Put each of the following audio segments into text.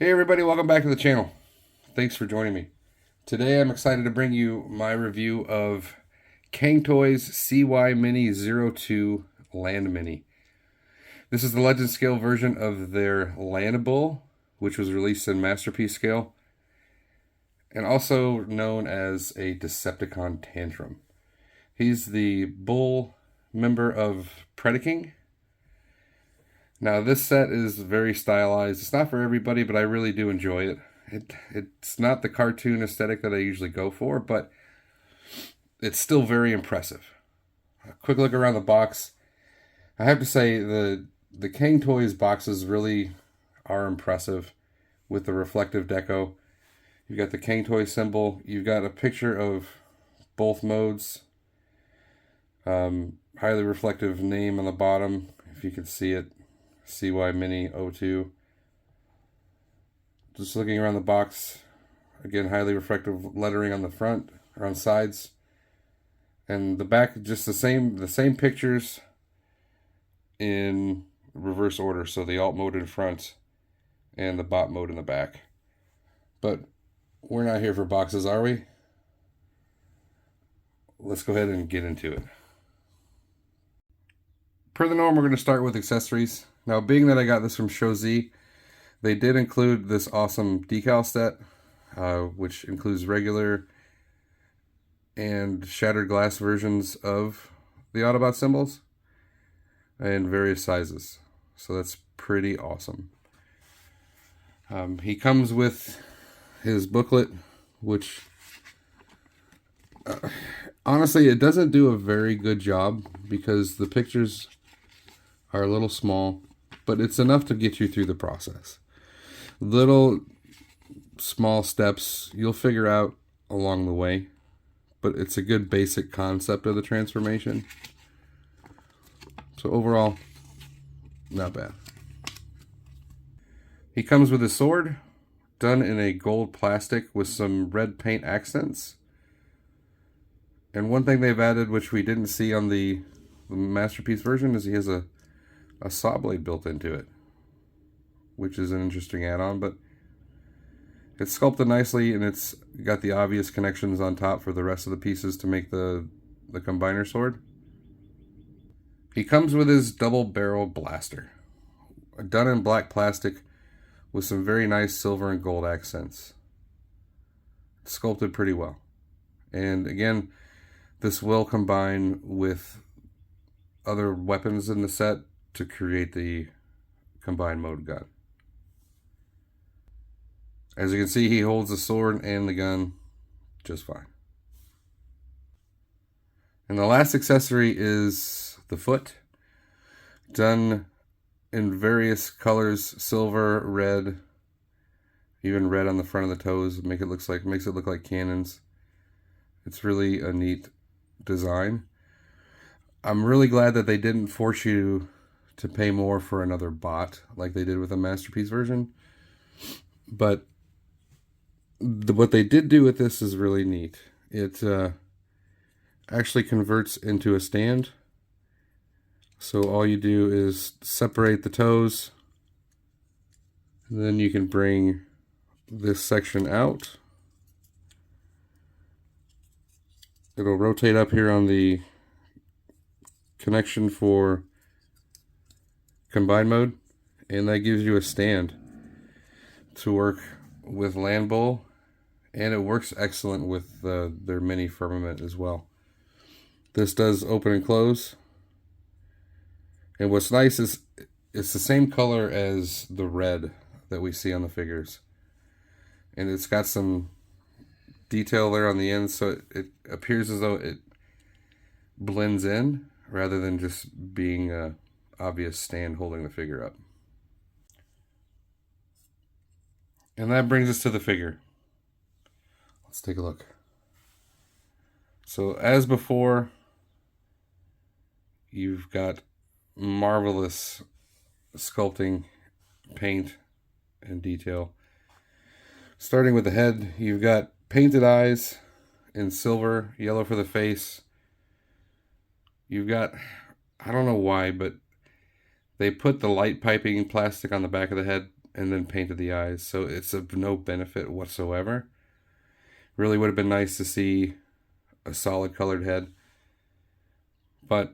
Hey everybody, welcome back to the channel. Thanks for joining me. Today I'm excited to bring you my review of Cang Toys CY-MINI02 Landmini. This is the Legend Scale version of their Landbull, which was released in Masterpiece Scale, and also known as a Decepticon Tantrum. He's the Bull member of Predaking. Now this set is very stylized. It's not for everybody, but I really do enjoy it. It's not the cartoon aesthetic that I usually go for, but it's still very impressive. A quick look around the box. I have to say the Cang Toys boxes really are impressive with the reflective deco. You've got the Cang Toy symbol. You've got a picture of both modes. Highly reflective name on the bottom, if you can see it. CY-MINI02. Just looking around the box, again, highly reflective lettering on the front or on sides, and the back just the same pictures in reverse order. So the alt mode in front and the bot mode in the back. But we're not here for boxes, are we? Let's go ahead and get into it. Per the norm, we're going to start with accessories. Now, being that I got this from Show-Z, they did include this awesome decal set, which includes regular and shattered glass versions of the Autobot symbols in various sizes. So that's pretty awesome. He comes with his booklet, which honestly, it doesn't do a very good job because the pictures are a little small, but it's enough to get you through the process. Little small steps you'll figure out along the way, but it's a good basic concept of the transformation. So overall, not bad. He comes with a sword done in a gold plastic with some red paint accents. And one thing they've added, which we didn't see on the Masterpiece version, is he has a saw blade built into it, which is an interesting add-on, but it's sculpted nicely and it's got the obvious connections on top for the rest of the pieces to make the combiner sword. He comes with his double barrel blaster, done in black plastic with some very nice silver and gold accents. It's sculpted pretty well. And again, this will combine with other weapons in the set to create the combined mode gun. As you can see, he holds the sword and the gun just fine. And the last accessory is the foot, done in various colors: silver, red, even red on the front of the toes. Makes it look like cannons. It's really a neat design. I'm really glad that they didn't force you to pay more for another bot like they did with the Masterpiece version. But what they did do with this is really neat. It actually converts into a stand. So all you do is separate the toes, and then you can bring this section out. It'll rotate up here on the connection for combine mode, and that gives you a stand to work with Landbull, and it works excellent with their mini firmament as well. This does open and close, and what's nice is it's the same color as the red that we see on the figures, and it's got some detail there on the end, so it appears as though it blends in rather than just being a obvious stand holding the figure up. And that brings us to the figure. Let's take a look. So as before, you've got marvelous sculpting, paint, and detail. Starting with the head, you've got painted eyes in silver, yellow for the face. You've got, I don't know why, but they put the light piping plastic on the back of the head and then painted the eyes. So it's of no benefit whatsoever. Really would have been nice to see a solid colored head, but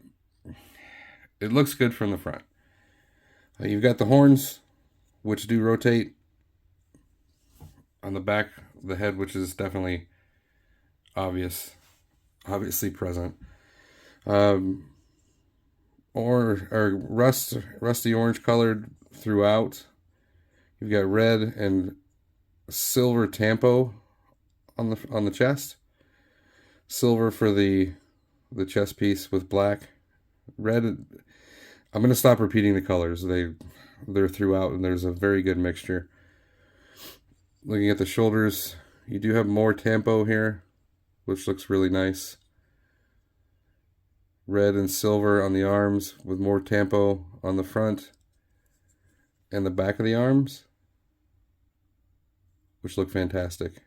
it looks good from the front. You've got the horns, which do rotate on the back of the head, which is definitely obviously present. Or rusty orange colored throughout. You've got red and silver tampo on the chest. Silver for the chest piece with black. Red. I'm gonna stop repeating the colors. They're throughout, and there's a very good mixture. Looking at the shoulders, you do have more tampo here, which looks really nice. Red and silver on the arms with more tampo on the front and the back of the arms, which look fantastic.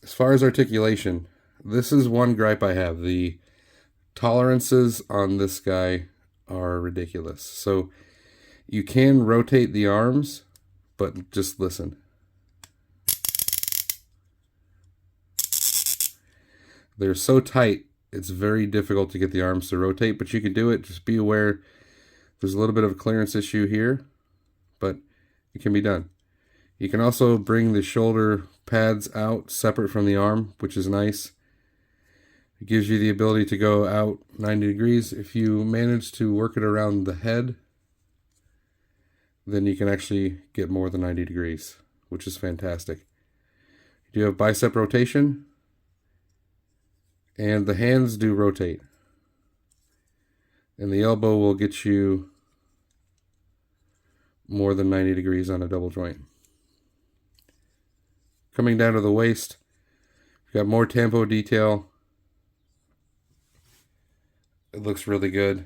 As far as articulation, this is one gripe I have. The tolerances on this guy are ridiculous. So you can rotate the arms, but just listen. They're so tight, it's very difficult to get the arms to rotate, but you can do it. Just be aware there's a little bit of a clearance issue here, but it can be done. You can also bring the shoulder pads out separate from the arm, which is nice. It gives you the ability to go out 90 degrees. If you manage to work it around the head, then you can actually get more than 90 degrees, which is fantastic. You do have bicep rotation, and the hands do rotate. And the elbow will get you more than 90 degrees on a double joint. Coming down to the waist, you've got more tampo detail. It looks really good.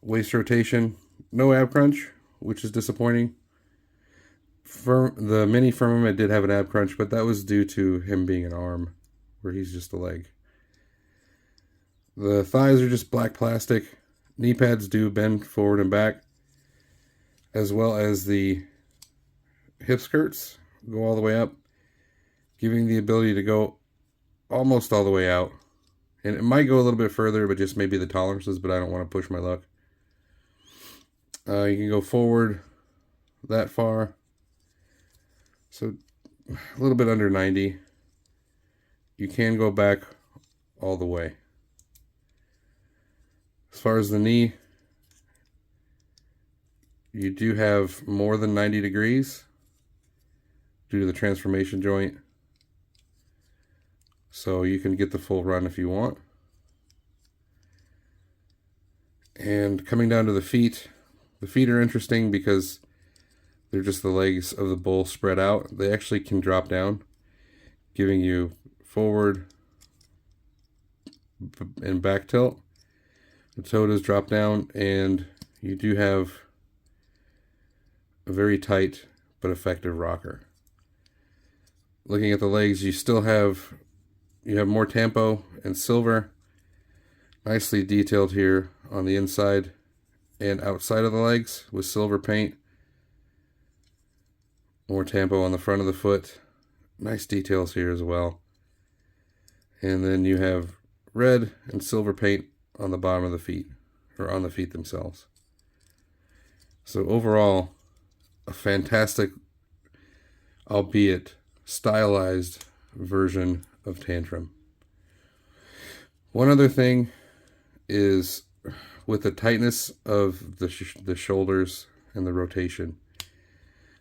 Waist rotation, no ab crunch, which is disappointing. The mini firmament did have an ab crunch, but that was due to him being an arm, where he's just a leg. The thighs are just black plastic. Knee pads do bend forward and back, as well as the hip skirts go all the way up, giving the ability to go almost all the way out. And it might go a little bit further, but just maybe the tolerances, but I don't want to push my luck. You can go forward that far. So a little bit under 90. You can go back all the way. As far as the knee, you do have more than 90 degrees due to the transformation joint. So you can get the full run if you want. And coming down to the feet are interesting because they're just the legs of the bull spread out. They actually can drop down, giving you forward and back tilt. The toe does drop down, and you do have a very tight but effective rocker. Looking at the legs, you have more tampo and silver, nicely detailed here on the inside and outside of the legs with silver paint. More tampo on the front of the foot. Nice details here as well. And then you have red and silver paint on the bottom of the feet, or on the feet themselves. So overall, a fantastic, albeit stylized version of Tantrum. One other thing is with the tightness of the shoulders and the rotation.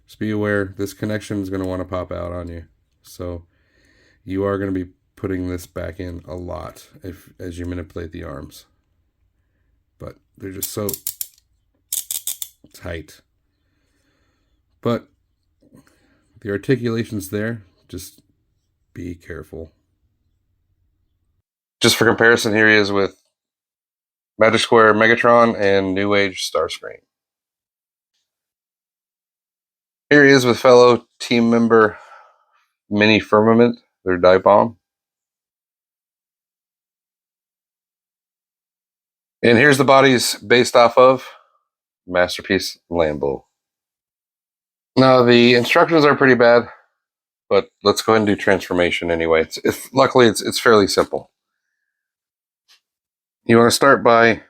Just be aware this connection is going to want to pop out on you. So you are going to be putting this back in a lot as you manipulate the arms. But they're just so tight. But the articulation's there. Just be careful. Just for comparison, here he is with Magic Square Megatron and New Age Starscream. Here he is with fellow team member Mini Firmament, their dive bomb. And here's the bodies based off of Masterpiece Landbull. Now the instructions are pretty bad, but let's go ahead and do transformation anyway. Luckily it's fairly simple. You want to start by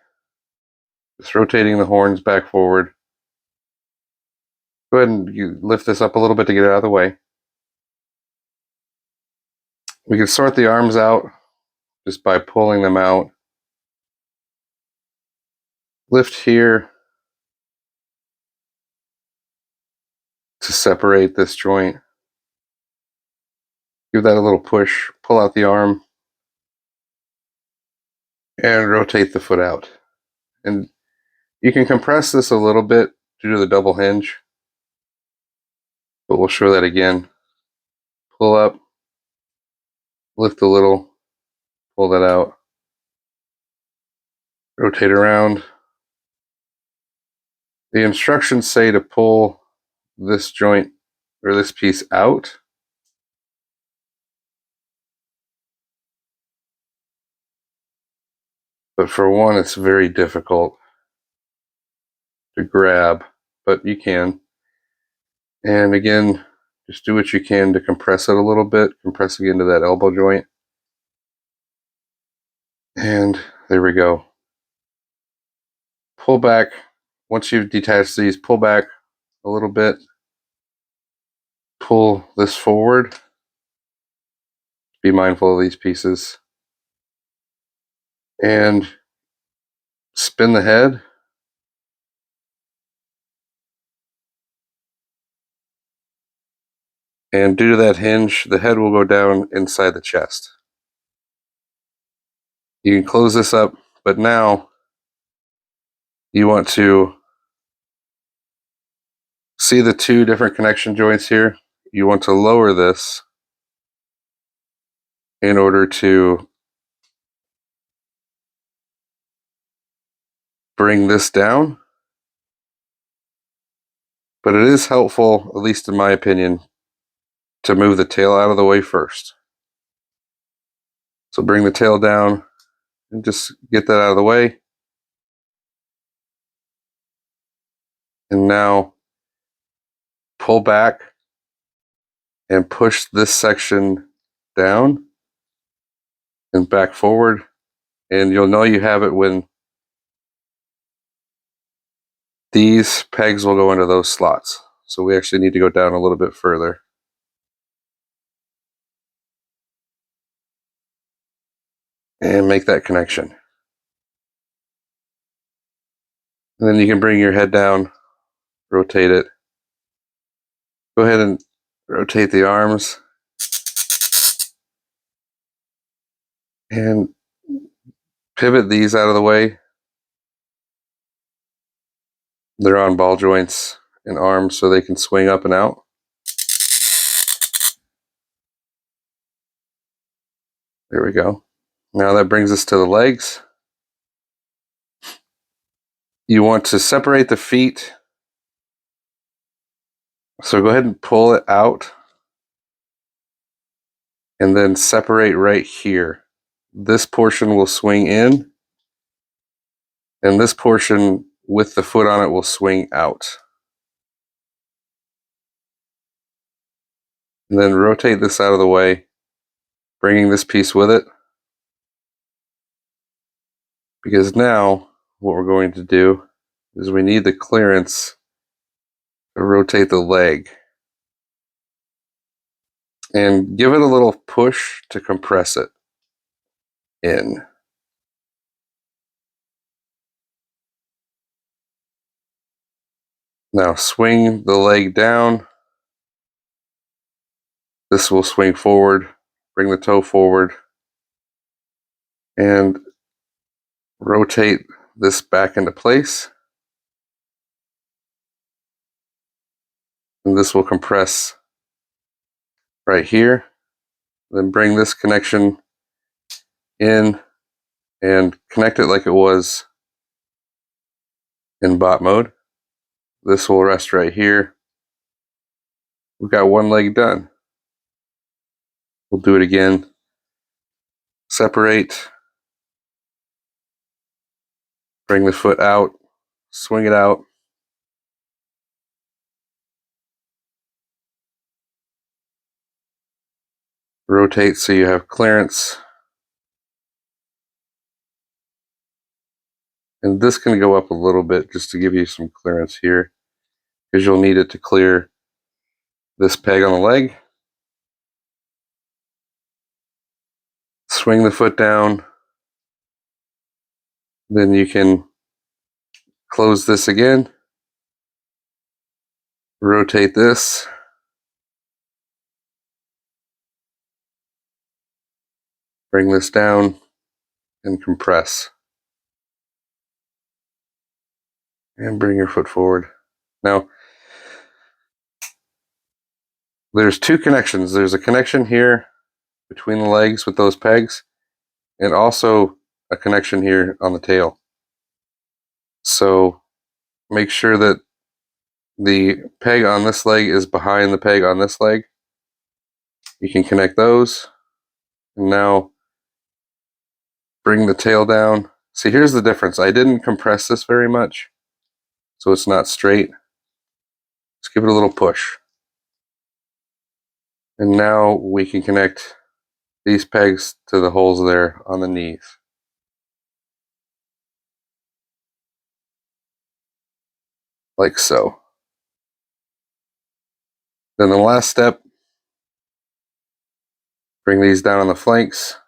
just rotating the horns back forward. Go ahead and you lift this up a little bit to get it out of the way. We can sort the arms out just by pulling them out. Lift here to separate this joint. Give that a little push, pull out the arm, and rotate the foot out. And you can compress this a little bit due to the double hinge, but we'll show that again. Pull up, lift a little, pull that out, rotate around. The instructions say to pull this joint or this piece out. But for one, it's very difficult to grab, but you can. And again, just do what you can to compress it a little bit, compressing into that elbow joint. And there we go. Pull back. Once you've detached these, pull back a little bit. Pull this forward. Be mindful of these pieces. And spin the head. And due to that hinge, the head will go down inside the chest. You can close this up, but now you want to see the two different connection joints here. You want to lower this in order to bring this down. But it is helpful, at least in my opinion, to move the tail out of the way first. So bring the tail down and just get that out of the way. And now pull back and push this section down and back forward. And you'll know you have it when these pegs will go into those slots. So we actually need to go down a little bit further. And make that connection. And then you can bring your head down, rotate it. Go ahead and rotate the arms. And pivot these out of the way. They're on ball joints and arms so they can swing up and out. There we go. Now that brings us to the legs. You want to separate the feet. So go ahead and pull it out. And then separate right here. This portion will swing in. And this portion with the foot on it will swing out. And then rotate this out of the way, bringing this piece with it. Because now what we're going to do is we need the clearance to rotate the leg. And give it a little push to compress it in. Now swing the leg down. This will swing forward, bring the toe forward, and rotate this back into place. And this will compress right here. Then bring this connection in and connect it like it was in bot mode. This will rest right here. We've got one leg done. We'll do it again. Separate. Bring the foot out. Swing it out. Rotate so you have clearance. And this can go up a little bit just to give you some clearance here, because you'll need it to clear this peg on the leg. Swing the foot down. Then you can close this again. Rotate this. Bring this down and compress. And bring your foot forward. Now, there's two connections. There's a connection here between the legs with those pegs, and also a connection here on the tail. So make sure that the peg on this leg is behind the peg on this leg. You can connect those. And now bring the tail down. See, here's the difference. I didn't compress this very much, so it's not straight. Just give it a little push. And now we can connect these pegs to the holes there on the knees. Like so. Then the last step, bring these down on the flanks.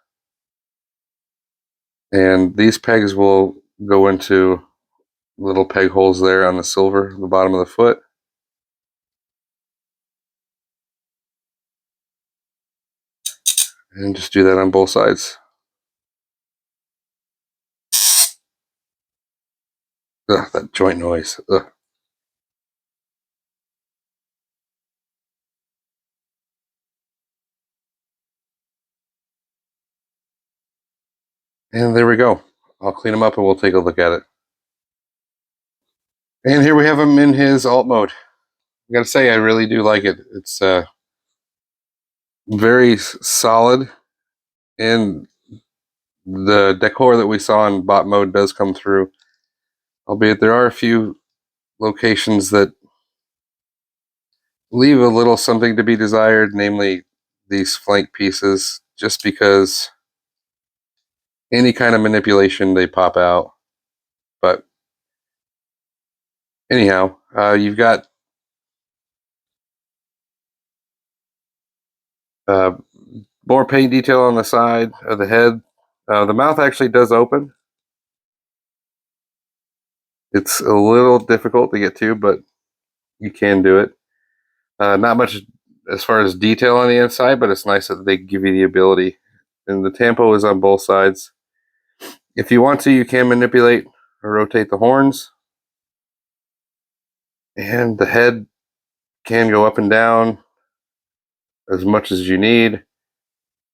And these pegs will go into little peg holes there on the silver, the bottom of the foot. And just do that on both sides. Ugh, that joint noise. Ugh. And there we go. I'll clean him up and we'll take a look at it. And here we have him in his alt mode. I gotta say, I really do like it. It's very solid, and the decor that we saw in bot mode does come through. Albeit there are a few locations that leave a little something to be desired, namely these flank pieces, just because any kind of manipulation, they pop out. But anyhow, you've got more paint detail on the side of the head. The mouth actually does open. It's a little difficult to get to, but you can do it. Not much as far as detail on the inside, but it's nice that they give you the ability. And the tampo is on both sides. If you want to, you can manipulate or rotate the horns. And the head can go up and down as much as you need.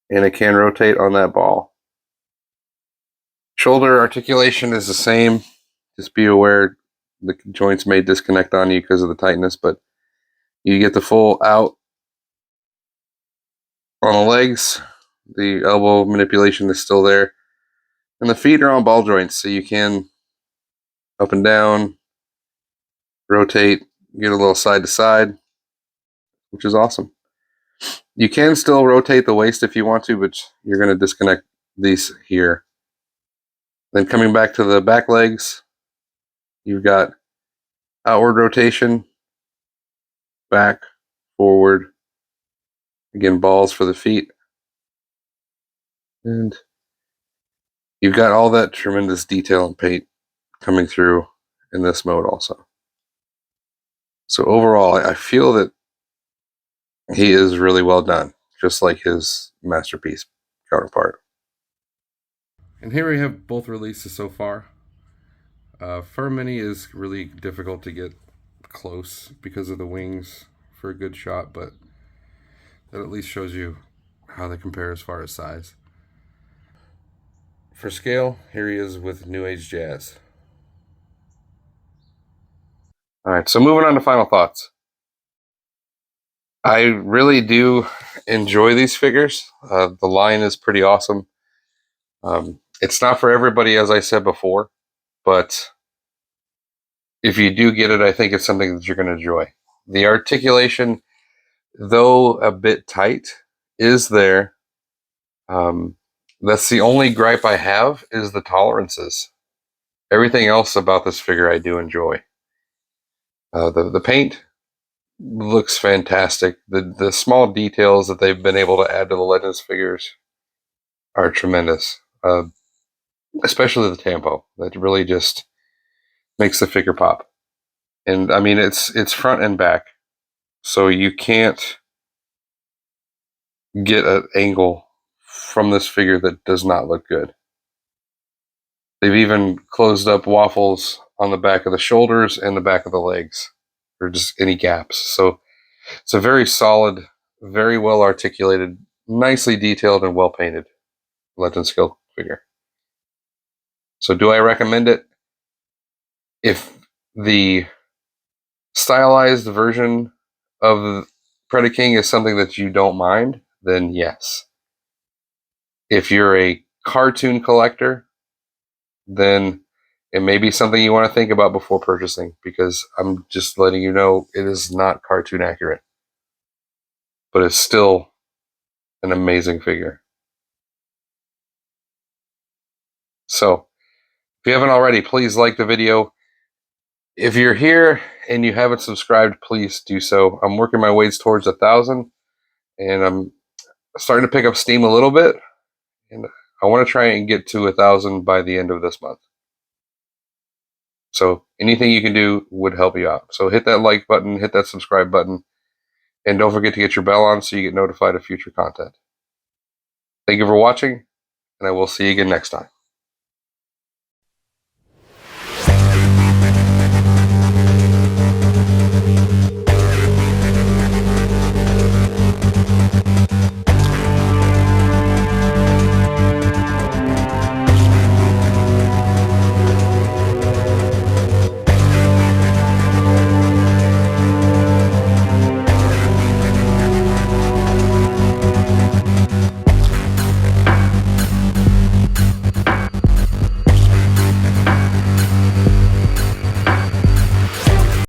And it can rotate on that ball. Shoulder articulation is the same. Just be aware the joints may disconnect on you because of the tightness, but you get the full out on the legs. The elbow manipulation is still there. And the feet are on ball joints, so you can up and down, rotate, get a little side to side, which is awesome. You can still rotate the waist if you want to, but you're going to disconnect these here. Then coming back to the back legs, you've got outward rotation, back, forward. Again, balls for the feet. And you've got all that tremendous detail and paint coming through in this mode also. So overall, I feel that he is really well done, just like his masterpiece counterpart. And here we have both releases so far. Mini is really difficult to get close because of the wings for a good shot, but that at least shows you how they compare as far as size. For scale, here he is with New Age Jazz. Alright, so moving on to final thoughts. I really do enjoy these figures. The line is pretty awesome. It's not for everybody, as I said before, but if you do get it, I think it's something that you're going to enjoy. The articulation, though a bit tight, is there, That's the only gripe I have, is the tolerances. Everything else about this figure I do enjoy. The paint looks fantastic. The small details that they've been able to add to the Legends figures are tremendous. Especially the tampo. That really just makes the figure pop. And I mean, it's front and back, so you can't get an angle from this figure that does not look good. They've even closed up waffles on the back of the shoulders and the back of the legs, or just any gaps. So it's a very solid, very well articulated, nicely detailed, and well painted Legend Skill figure. So do I recommend it? If the stylized version of Predaking is something that you don't mind, then yes. If you're a cartoon collector, then it may be something you want to think about before purchasing, because I'm just letting you know it is not cartoon accurate. But it's still an amazing figure. So, if you haven't already, please like the video. If you're here and you haven't subscribed, please do so. I'm working my ways towards 1,000, and I'm starting to pick up steam a little bit, and I want to try and get to 1,000 by the end of this month. So anything you can do would help you out. So hit that like button, hit that subscribe button, and don't forget to get your bell on so you get notified of future content. Thank you for watching, and I will see you again next time.